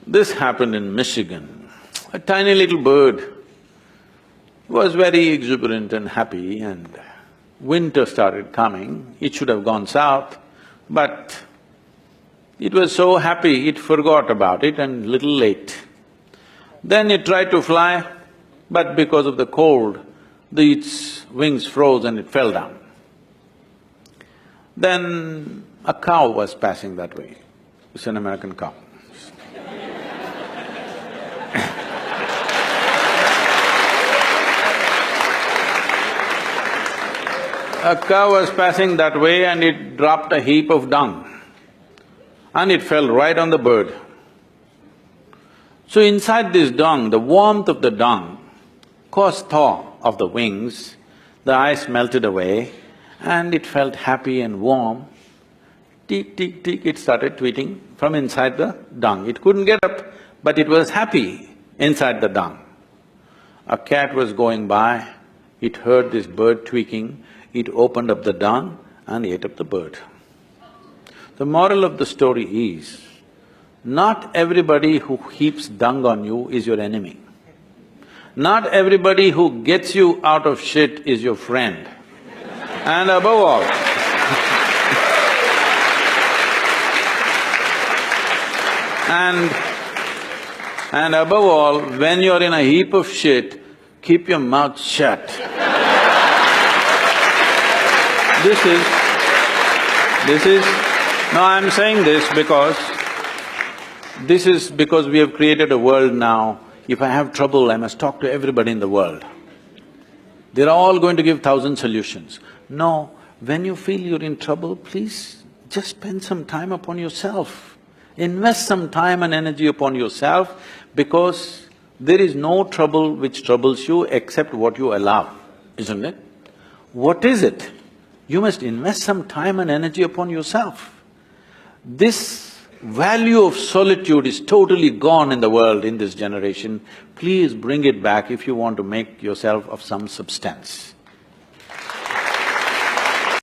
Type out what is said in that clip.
This happened in Michigan. A tiny little bird was very exuberant and happy, and winter started coming. It should have gone south, but it was so happy it forgot about it and little late. Then it tried to fly, but because of the cold, its wings froze and it fell down. Then a cow was passing that way. It's an American cow. A cow was passing that way and it dropped a heap of dung and it fell right on the bird. So inside this dung, the warmth of the dung caused thaw of the wings, the ice melted away and it felt happy and warm. Tick, tick, tick, it started tweeting from inside the dung. It couldn't get up, but it was happy inside the dung. A cat was going by, it heard this bird tweaking, it opened up the dung and ate up the bird. The moral of the story is, not everybody who heaps dung on you is your enemy. Not everybody who gets you out of shit is your friend. And above all, and above all, when you're in a heap of shit, keep your mouth shut. No, I'm saying this because we have created a world now, if I have trouble, I must talk to everybody in the world. They're all going to give 1,000 solutions. No, when you feel you're in trouble, please just spend some time upon yourself. Invest some time and energy upon yourself, because there is no trouble which troubles you except what you allow, isn't it? What is it? You must invest some time and energy upon yourself. This value of solitude is totally gone in the world in this generation. Please bring it back if you want to make yourself of some substance.